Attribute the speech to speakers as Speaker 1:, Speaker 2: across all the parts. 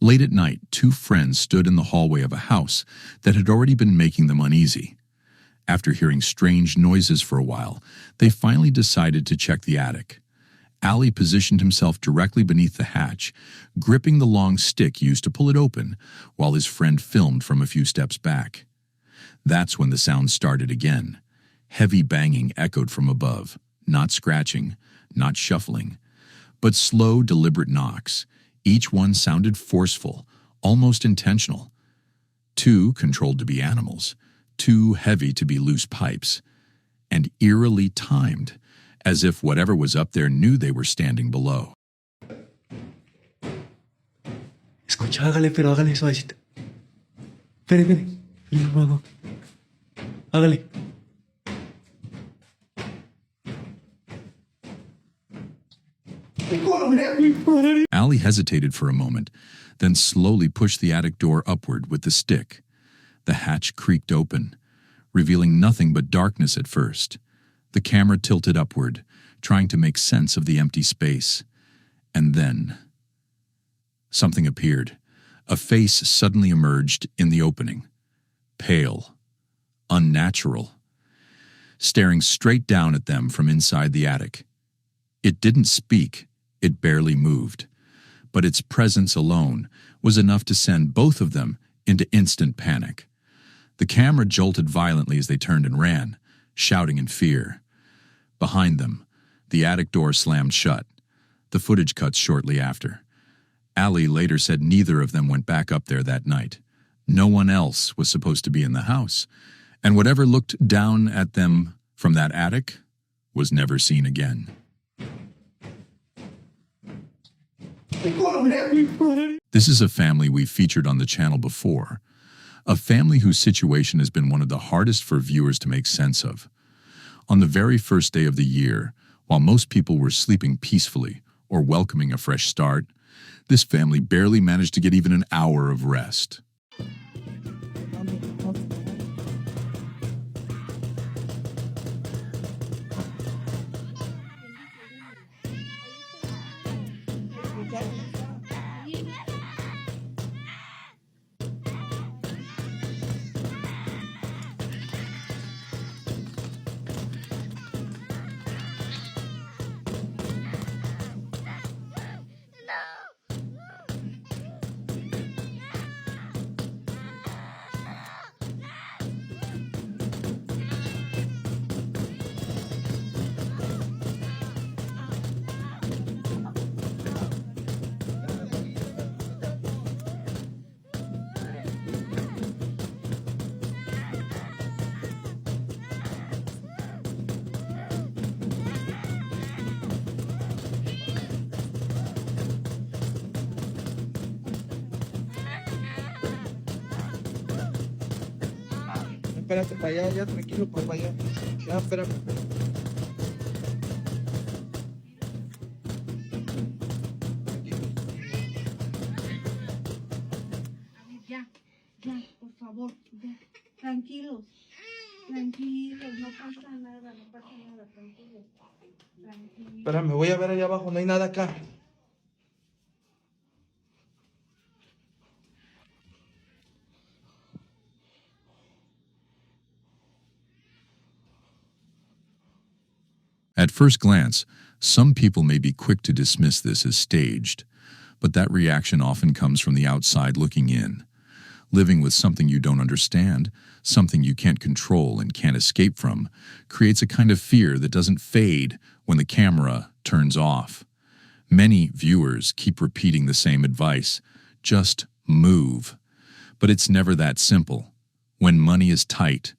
Speaker 1: Late at night, two friends stood in the hallway of a house that had already been making them uneasy. After hearing strange noises for a while, they finally decided to check the attic. Ali positioned himself directly beneath the hatch, gripping the long stick used to pull it open, while his friend filmed from a few steps back. That's when the sound started again. Heavy banging echoed from above, not scratching, not shuffling, but slow, deliberate knocks. Each one sounded forceful, almost intentional. Too controlled to be animals, too heavy to be loose pipes, and eerily timed, as if whatever was up there knew they were standing below.
Speaker 2: Escucha, hágale suavecito. Espere, luego. Hágale.
Speaker 1: Ali hesitated for a moment, then slowly pushed the attic door upward with the stick. The hatch creaked open, revealing nothing but darkness at first. The camera tilted upward, trying to make sense of the empty space. And then something appeared. A face suddenly emerged in the opening. Pale, unnatural, staring straight down at them from inside the attic. It didn't speak, it barely moved, but its presence alone was enough to send both of them into instant panic. The camera jolted violently as they turned and ran, shouting in fear. Behind them, the attic door slammed shut. The footage cuts shortly after. Ali later said neither of them went back up there that night. No one else was supposed to be in the house, and whatever looked down at them from that attic was never seen again. This is a family we've featured on the channel before, a family whose situation has been one of the hardest for viewers to make sense of. On the very first day of the year, while most people were sleeping peacefully or welcoming a fresh start, this family barely managed to get even an hour of rest.
Speaker 2: Espérate para allá, ya tranquilo, para allá. Ya, espérame.
Speaker 3: Ya, por favor, ya. Tranquilos, no pasa nada, tranquilos.
Speaker 2: Espérame, voy a ver allá abajo, no hay nada acá.
Speaker 1: At first glance, some people may be quick to dismiss this as staged, but that reaction often comes from the outside looking in. Living with something you don't understand, something you can't control and can't escape from, creates a kind of fear that doesn't fade when the camera turns off. Many viewers keep repeating the same advice: just move. But it's never that simple. When money is tight,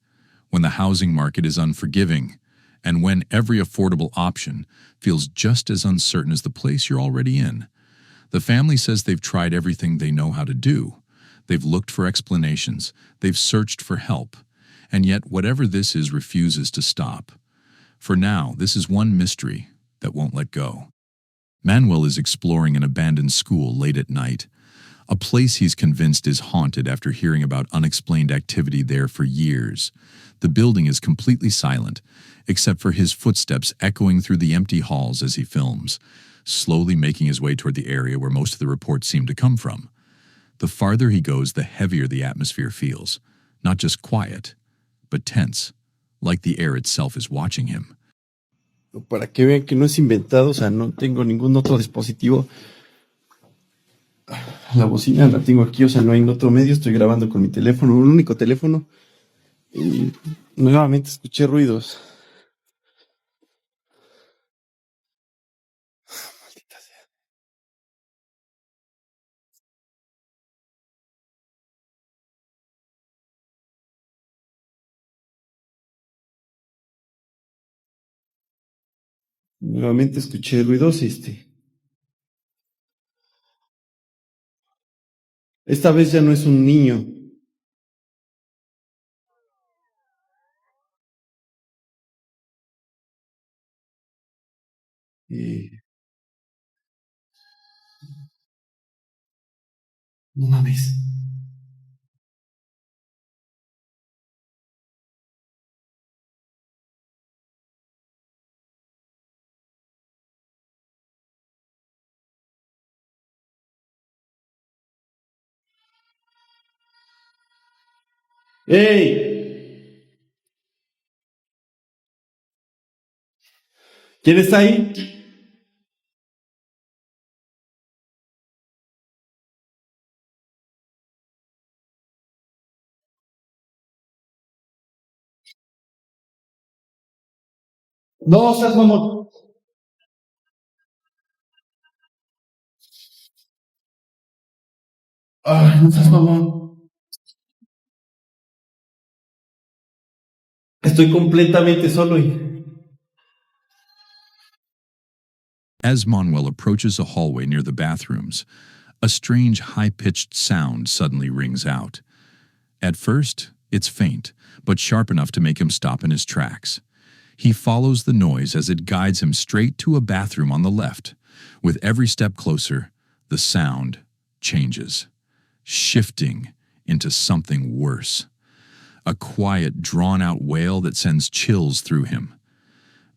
Speaker 1: when the housing market is unforgiving, and when every affordable option feels just as uncertain as the place you're already in, the family says they've tried everything they know how to do. They've looked for explanations, they've searched for help, and yet whatever this is refuses to stop. For now, this is one mystery that won't let go. Manuel is exploring an abandoned school late at night, a place he's convinced is haunted after hearing about unexplained activity there for years. The building is completely silent, except for his footsteps echoing through the empty halls as he films, slowly making his way toward the area where most of the reports seem to come from. The farther he goes, the heavier the atmosphere feels. Not just quiet, but tense, like the air itself is watching him.
Speaker 4: Para que vean que no es inventado, o sea, no tengo ningún otro dispositivo. La bocina la tengo aquí, o sea, no hay otro medio, estoy grabando con mi teléfono, un único teléfono. Y nuevamente escuché ruidos. Maldita sea. Nuevamente escuché ruidos, esta vez ya no es un niño. No mames. ¡Ey! ¿Quién está ahí? No seas mamón. Ay, no seas mamón. Estoy completamente solo y...
Speaker 1: As Manuel approaches a hallway near the bathrooms, a strange high-pitched sound suddenly rings out. At first, it's faint, but sharp enough to make him stop in his tracks. He follows the noise as it guides him straight to a bathroom on the left. With every step closer, the sound changes, shifting into something worse. A quiet, drawn-out wail that sends chills through him.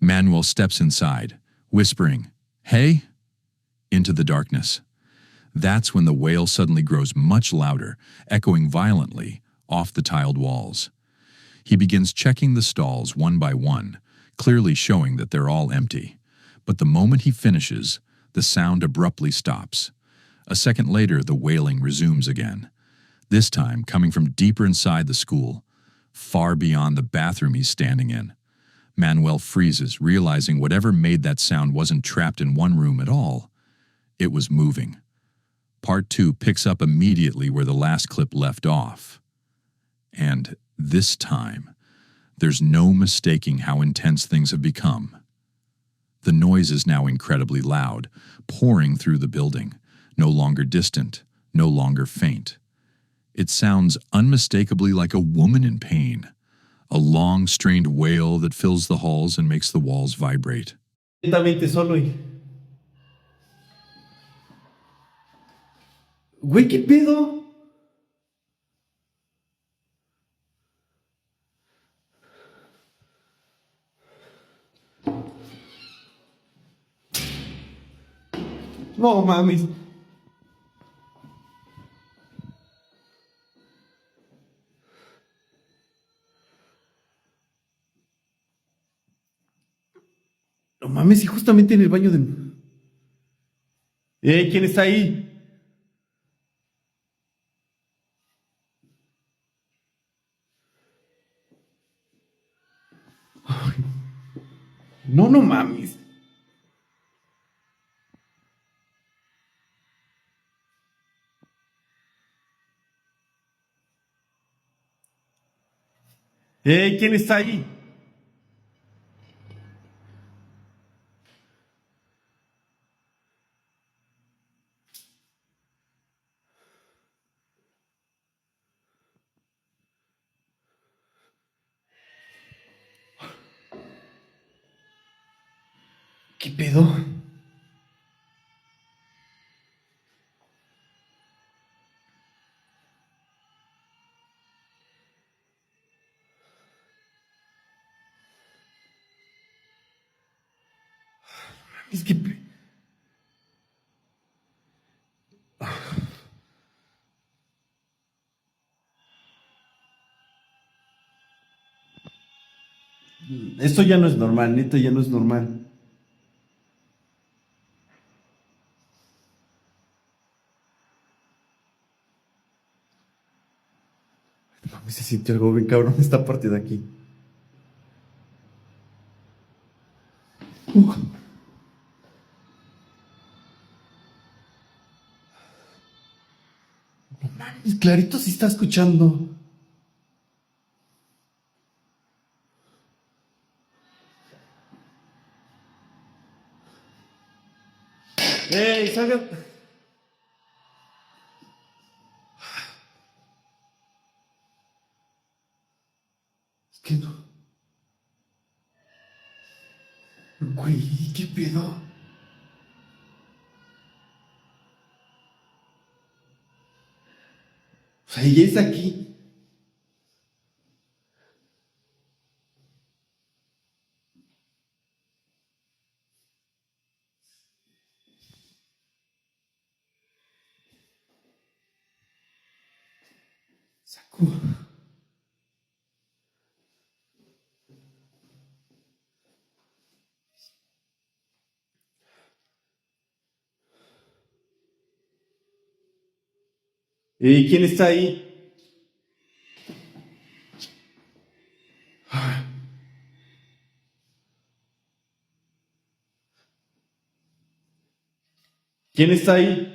Speaker 1: Manuel steps inside, whispering, "Hey?" into the darkness. That's when the wail suddenly grows much louder, echoing violently off the tiled walls. He begins checking the stalls one by one, clearly showing that they're all empty. But the moment he finishes, the sound abruptly stops. A second later, the wailing resumes again, this time coming from deeper inside the school, far beyond the bathroom he's standing in. Manuel freezes, realizing whatever made that sound wasn't trapped in one room at all. It was moving. Part 2 picks up immediately where the last clip left off. And this time, there's no mistaking how intense things have become. The noise is now incredibly loud, pouring through the building, no longer distant, no longer faint. It sounds unmistakably like a woman in pain, a long, strained wail that fills the halls and makes the walls vibrate.
Speaker 4: Completamente solo y... Güey, ¿qué pedo? No mames. No mames, y justamente en el baño de... ¿Quién está ahí? No, no mames. ¿Quién está ahí? ¿Qué pedo? Es que... Esto ya no es normal, neta, ya no es normal. Mami, se sintió algo bien cabrón esta parte de aquí. No mames, clarito sí está escuchando. ¡Ey, salgan! Es que no. Güey, ¿qué pedo? O sea, ella es aquí. Saco. ¿Y quién está ahí? ¿Quién está ahí?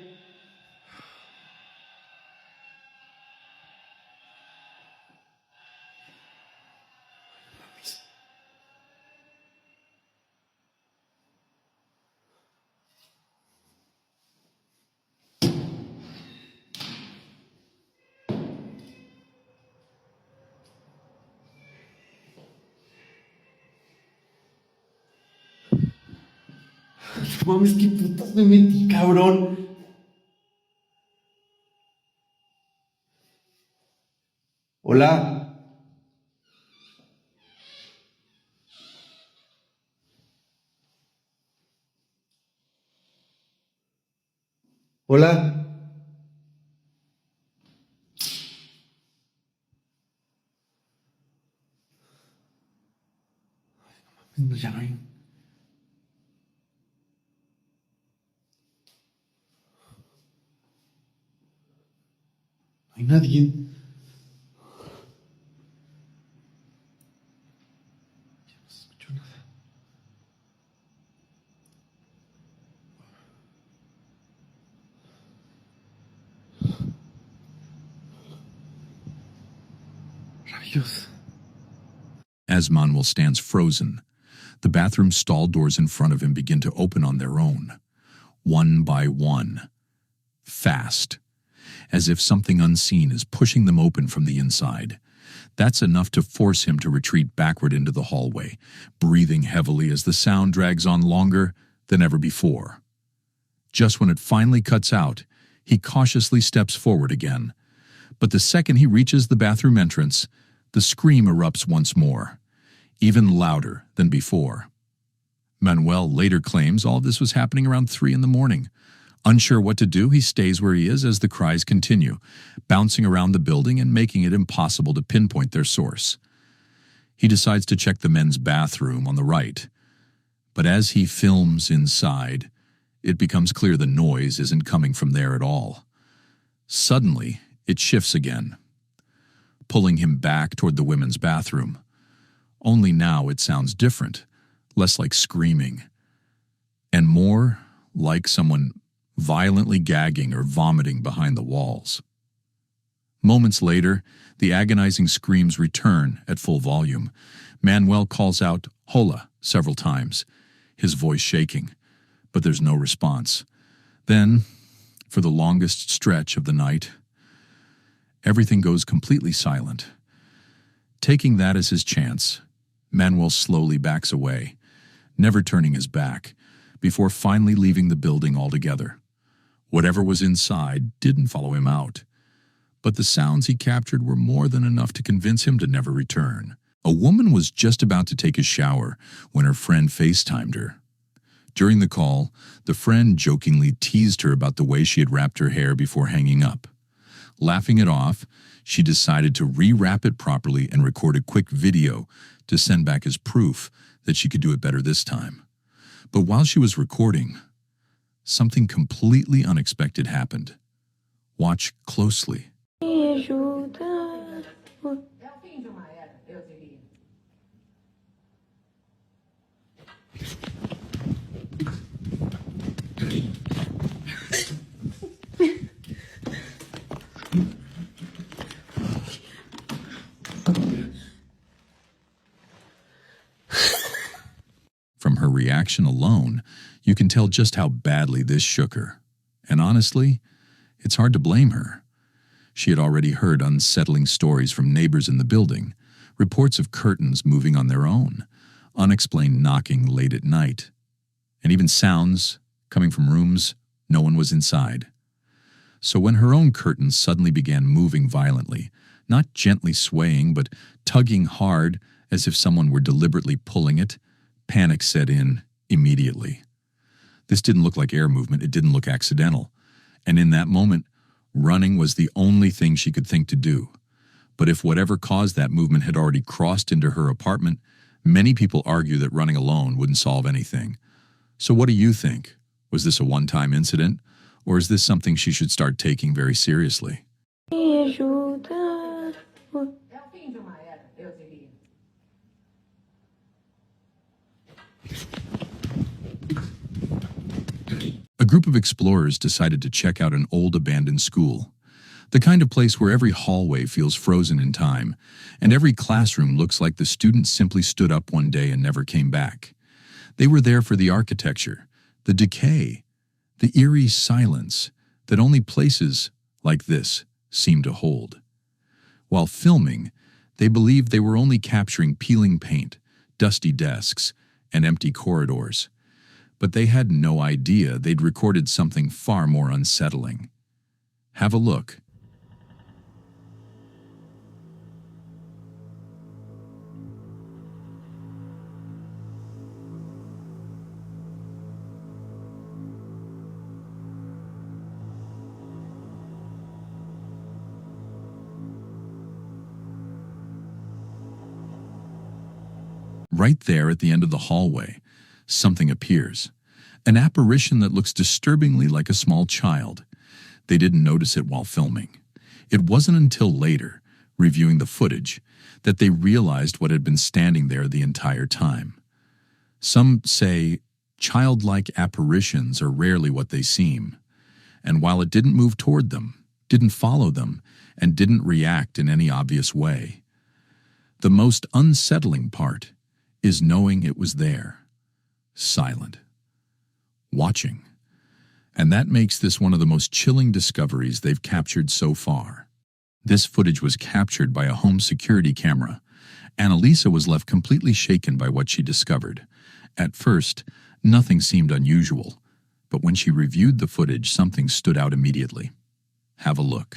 Speaker 4: No mames, qué putas me metí, cabrón. Hola. Hola. No, ya no hay. No hay nadie. Ya no se escuchó nada. Rayos.
Speaker 1: As Manuel stands frozen, the bathroom stall doors in front of him begin to open on their own, one by one, fast, as if something unseen is pushing them open from the inside. That's enough to force him to retreat backward into the hallway, breathing heavily as the sound drags on longer than ever before. Just when it finally cuts out, he cautiously steps forward again. But the second he reaches the bathroom entrance, the scream erupts once more, even louder than before. Manuel later claims all of this was happening around 3 in the morning. Unsure what to do, he stays where he is as the cries continue, bouncing around the building and making it impossible to pinpoint their source. He decides to check the men's bathroom on the right. But as he films inside, it becomes clear the noise isn't coming from there at all. Suddenly, it shifts again, pulling him back toward the women's bathroom. Only now it sounds different, less like screaming, and more like someone violently gagging or vomiting behind the walls. Moments later, the agonizing screams return at full volume. Manuel calls out "Hola" several times, his voice shaking, but there's no response. Then, for the longest stretch of the night, everything goes completely silent. Taking that as his chance, Manuel slowly backs away, never turning his back, before finally leaving the building altogether. Whatever was inside didn't follow him out, but the sounds he captured were more than enough to convince him to never return. A woman was just about to take a shower when her friend FaceTimed her. During the call, the friend jokingly teased her about the way she had wrapped her hair before hanging up, Laughing it off, she decided to rewrap it properly and record a quick video to send back as proof that she could do it better this time. But while she was recording, something completely unexpected happened. Watch closely. From her reaction alone, you can tell just how badly this shook her. And honestly, it's hard to blame her. She had already heard unsettling stories from neighbors in the building, reports of curtains moving on their own, unexplained knocking late at night, and even sounds coming from rooms no one was inside. So when her own curtains suddenly began moving violently, not gently swaying, but tugging hard as if someone were deliberately pulling it, panic set in immediately. This didn't look like air movement, it didn't look accidental. And in that moment, running was the only thing she could think to do. But if whatever caused that movement had already crossed into her apartment, many people argue that running alone wouldn't solve anything. So what do you think? Was this a one-time incident, or is this something she should start taking very seriously? A group of explorers decided to check out an old abandoned school, the kind of place where every hallway feels frozen in time, and every classroom looks like the students simply stood up one day and never came back. They were there for the architecture, the decay, the eerie silence that only places like this seem to hold. While filming, they believed they were only capturing peeling paint, dusty desks, and empty corridors. But they had no idea they'd recorded something far more unsettling. Have a look. Right there at the end of the hallway, something appears. An apparition that looks disturbingly like a small child. They didn't notice it while filming. It wasn't until later, reviewing the footage, that they realized what had been standing there the entire time. Some say childlike apparitions are rarely what they seem. And while it didn't move toward them, didn't follow them, and didn't react in any obvious way, the most unsettling part is knowing it was there. Silent. Watching. And that makes this one of the most chilling discoveries they've captured so far. This footage was captured by a home security camera. Annalisa was left completely shaken by what she discovered. At first, nothing seemed unusual, but when she reviewed the footage, something stood out immediately. Have a look.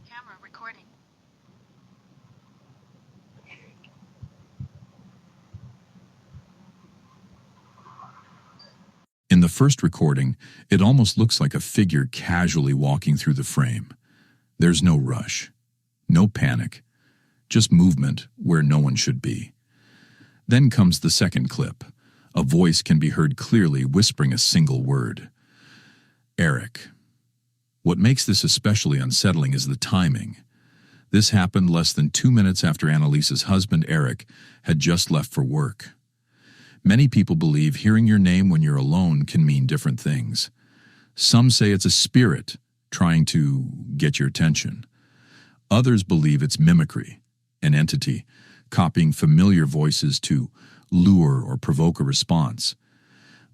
Speaker 5: Camera recording.
Speaker 1: In the first recording, it almost looks like a figure casually walking through the frame. There's no rush, no panic, just movement where no one should be. Then comes the second clip. A voice can be heard clearly whispering a single word. Eric. What makes this especially unsettling is the timing. This happened less than 2 minutes after Annalisa's husband, Eric, had just left for work. Many people believe hearing your name when you're alone can mean different things. Some say it's a spirit trying to get your attention. Others believe it's mimicry, an entity copying familiar voices to lure or provoke a response.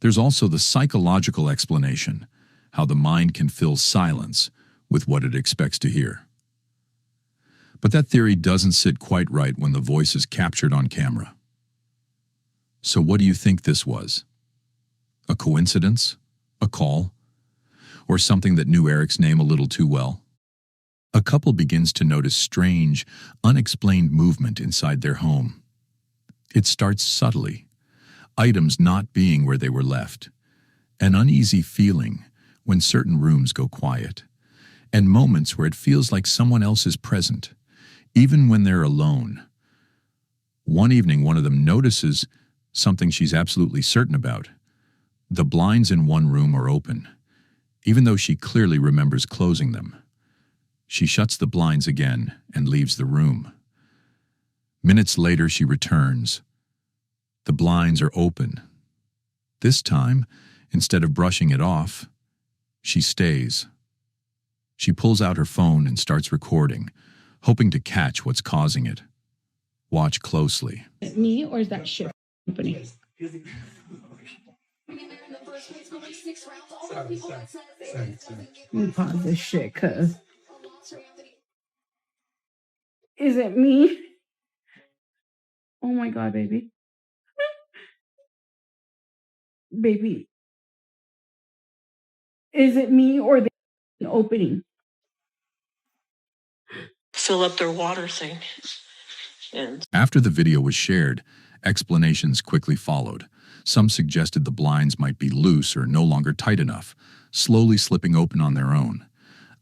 Speaker 1: There's also the psychological explanation, how the mind can fill silence with what it expects to hear. But that theory doesn't sit quite right when the voice is captured on camera. So what do you think this was? A coincidence? A call? Or something that knew Eric's name a little too well? A couple begins to notice strange, unexplained movement inside their home. It starts subtly, items not being where they were left, An uneasy feeling when certain rooms go quiet, and moments where it feels like someone else is present, even when they're alone. One evening, one of them notices something she's absolutely certain about. The blinds in one room are open, even though she clearly remembers closing them. She shuts the blinds again and leaves the room. Minutes later, she returns. The blinds are open. This time, instead of brushing it off, she stays. She pulls out her phone and starts recording, hoping to catch what's causing it. Watch closely.
Speaker 6: Is it me or is that shit company? Let me pause this shit, cuz. Is it me? Oh my god, baby. Baby. Is it me or the opening?
Speaker 7: Fill up their water thing. And
Speaker 1: After the video was shared, explanations quickly followed. Some suggested the blinds might be loose or no longer tight enough, slowly slipping open on their own.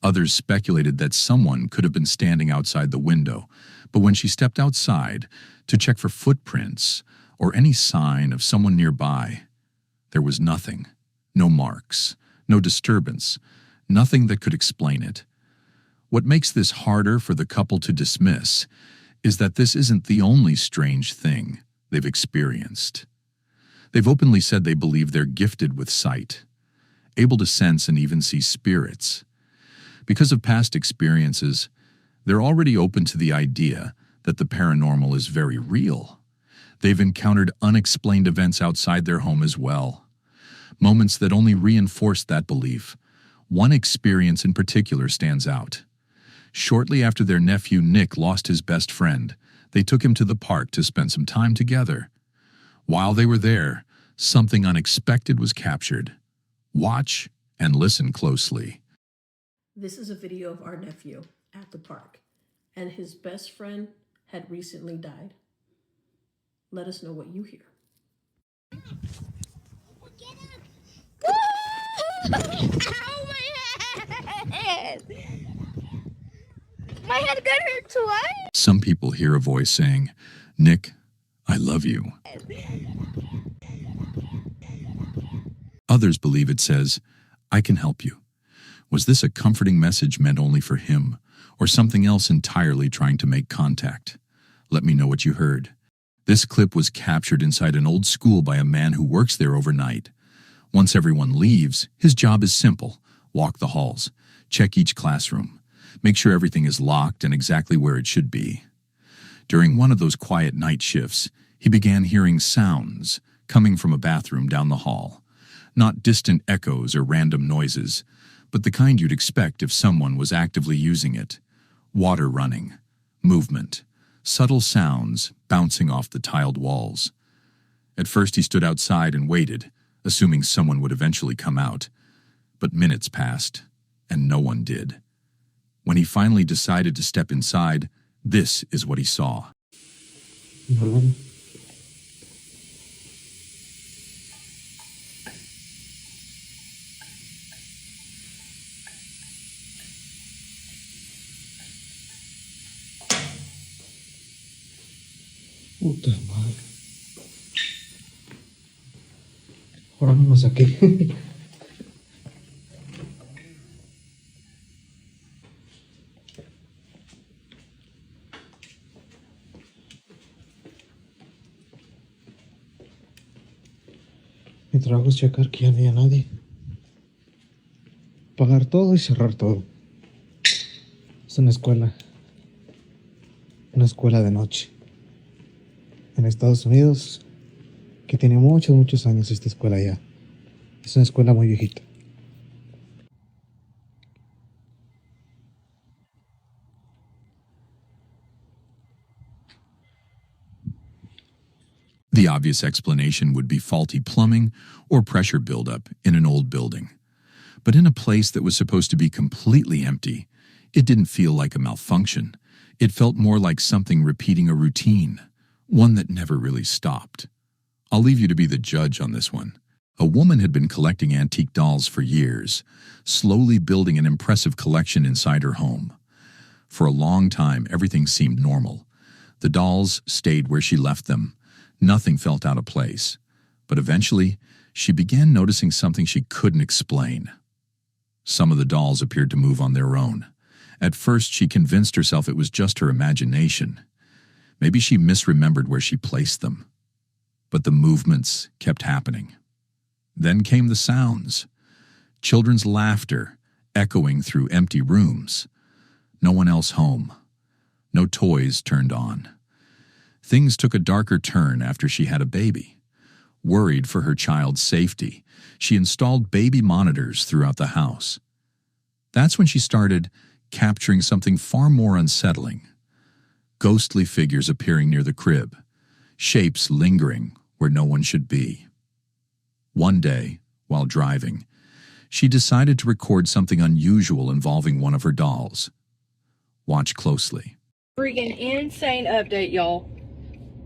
Speaker 1: Others speculated that someone could have been standing outside the window, but when she stepped outside to check for footprints or any sign of someone nearby, there was nothing. No marks, no disturbance, nothing that could explain it. What makes this harder for the couple to dismiss is that this isn't the only strange thing they've experienced. They've openly said they believe they're gifted with sight, able to sense and even see spirits. Because of past experiences, they're already open to the idea that the paranormal is very real. They've encountered unexplained events outside their home as well, moments that only reinforce that belief. One experience in particular stands out. Shortly after their nephew Nick lost his best friend, they took him to the park to spend some time together. While they were there, something unexpected was captured. Watch and listen closely.
Speaker 8: This is a video of our nephew at the park, and his best friend had recently died. Let us know what you hear.
Speaker 9: Ow, my head! My head got hurt twice.
Speaker 1: Some people hear a voice saying, "Nick, I love you." Others believe it says, "I can help you." Was this a comforting message meant only for him, or something else entirely trying to make contact? Let me know what you heard. This clip was captured inside an old school by a man who works there overnight. Once everyone leaves, his job is simple: walk the halls, check each classroom, make sure everything is locked and exactly where it should be. During one of those quiet night shifts, he began hearing sounds coming from a bathroom down the hall. Not distant echoes or random noises, but the kind you'd expect if someone was actively using it. Water running, movement, subtle sounds bouncing off the tiled walls. At first he stood outside and waited, assuming someone would eventually come out. But minutes passed, and no one did. When he finally decided to step inside, this is what he saw.
Speaker 2: Puta madre. Ahora no lo saqué. Mi trabajo es checar que ya no haya nadie. Apagar todo y cerrar todo. Es una escuela. Una escuela de noche. En Estados Unidos, que tiene muchos años esta escuela ya. Es una escuela muy viejita.
Speaker 1: The obvious explanation would be faulty plumbing or pressure buildup in an old building. But in a place that was supposed to be completely empty, it didn't feel like a malfunction. It felt more like something repeating a routine, one that never really stopped. I'll leave you to be the judge on this one. A woman had been collecting antique dolls for years, slowly building an impressive collection inside her home. For a long time, everything seemed normal. The dolls stayed where she left them. Nothing felt out of place. But eventually, she began noticing something she couldn't explain. Some of the dolls appeared to move on their own. At first, she convinced herself it was just her imagination. Maybe she misremembered where she placed them. But the movements kept happening. Then came the sounds. Children's laughter, echoing through empty rooms. No one else home. No toys turned on. Things took a darker turn after she had a baby. Worried for her child's safety, she installed baby monitors throughout the house. That's when she started capturing something far more unsettling. Ghostly figures appearing near the crib, shapes lingering where no one should be. One day, while driving, she decided to record something unusual involving one of her dolls. Watch closely.
Speaker 10: Freaking insane update, y'all.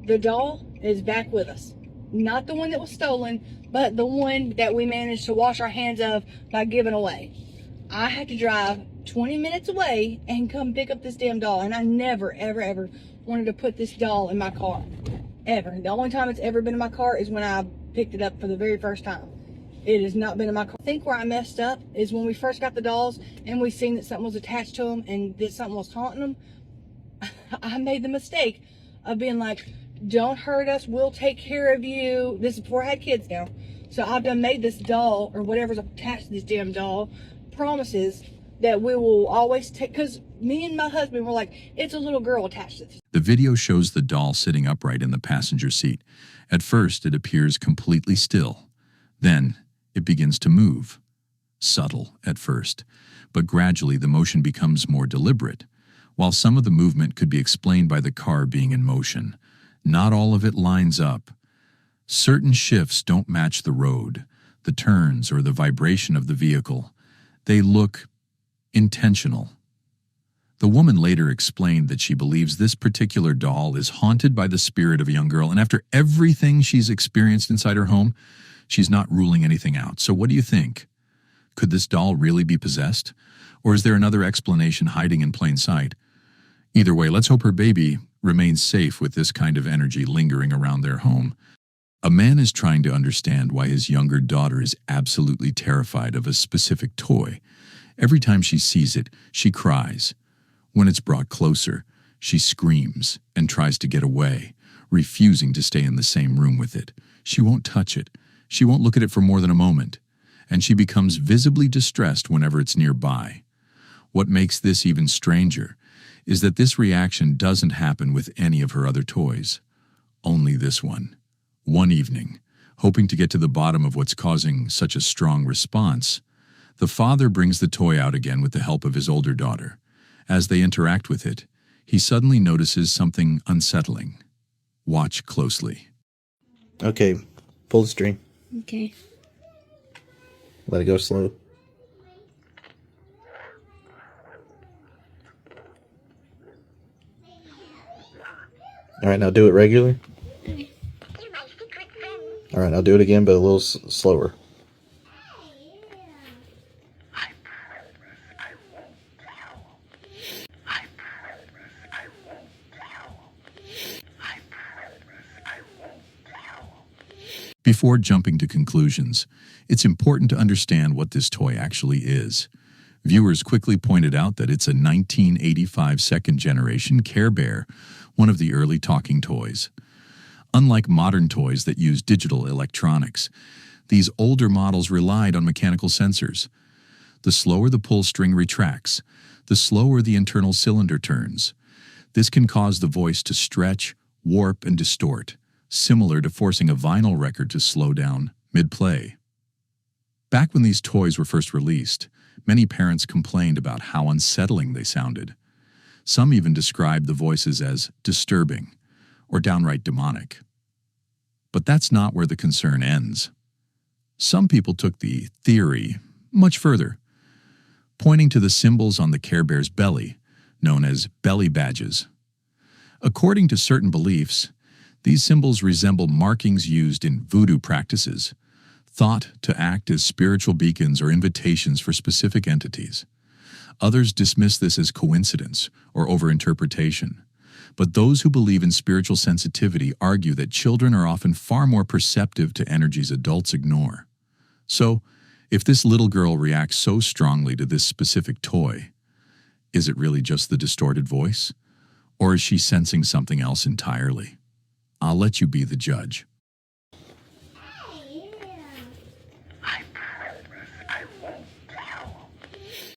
Speaker 10: The doll is back with us. Not the one that was stolen, but the one that we managed to wash our hands of by giving away. I had to drive 20 minutes away and come pick up this damn doll, and I never, ever, ever wanted to put this doll in my car. Ever. The only time it's ever been in my car is when I picked it up for the very first time. It has not been in my car. I think where I messed up is when we first got the dolls and we seen that something was attached to them and that something was haunting them. I made the mistake of being like, don't hurt us, we'll take care of you. This is before I had kids now. So I've done made this doll, or whatever's attached to this damn doll, promises that we will always take, because me and my husband were like, it's a little girl attached to this.
Speaker 1: The video shows the doll sitting upright in the passenger seat. At first, it appears completely still. Then, it begins to move. Subtle at first, but gradually the motion becomes more deliberate. While some of the movement could be explained by the car being in motion, not all of it lines up. Certain shifts don't match the road, the turns, or the vibration of the vehicle. They look intentional. The woman later explained that she believes this particular doll is haunted by the spirit of a young girl, and after everything she's experienced inside her home, she's not ruling anything out. So what do you think? Could this doll really be possessed? Or is there another explanation hiding in plain sight? Either way, let's hope her baby remains safe with this kind of energy lingering around their home. A man is trying to understand why his younger daughter is absolutely terrified of a specific toy. Every time she sees it, she cries. When it's brought closer, she screams and tries to get away, refusing to stay in the same room with it. She won't touch it. She won't look at it for more than a moment, and she becomes visibly distressed whenever it's nearby. What makes this even stranger is that this reaction doesn't happen with any of her other toys. Only this one. One evening, hoping to get to the bottom of what's causing such a strong response, the father brings the toy out again with the help of his older daughter. As they interact with it, he suddenly notices something unsettling. Watch closely.
Speaker 4: Okay, pull the string.
Speaker 9: Okay.
Speaker 4: Let it go slow. All right, now do it regular. All right, I'll do it again, but a little slower.
Speaker 1: Before jumping to conclusions, it's important to understand what this toy actually is. Viewers quickly pointed out that it's a 1985 second-generation Care Bear, one of the early talking toys. Unlike modern toys that use digital electronics, these older models relied on mechanical sensors. The slower the pull string retracts, the slower the internal cylinder turns. This can cause the voice to stretch, warp, and distort, similar to forcing a vinyl record to slow down mid-play. Back when these toys were first released, many parents complained about how unsettling they sounded. Some even described the voices as disturbing or downright demonic. But that's not where the concern ends. Some people took the theory much further, pointing to the symbols on the Care Bear's belly, known as belly badges. According to certain beliefs, these symbols resemble markings used in voodoo practices, thought to act as spiritual beacons or invitations for specific entities. Others dismiss this as coincidence or overinterpretation. But those who believe in spiritual sensitivity argue that children are often far more perceptive to energies adults ignore. So, if this little girl reacts so strongly to this specific toy, is it really just the distorted voice? Or is she sensing something else entirely? I'll let you be the judge.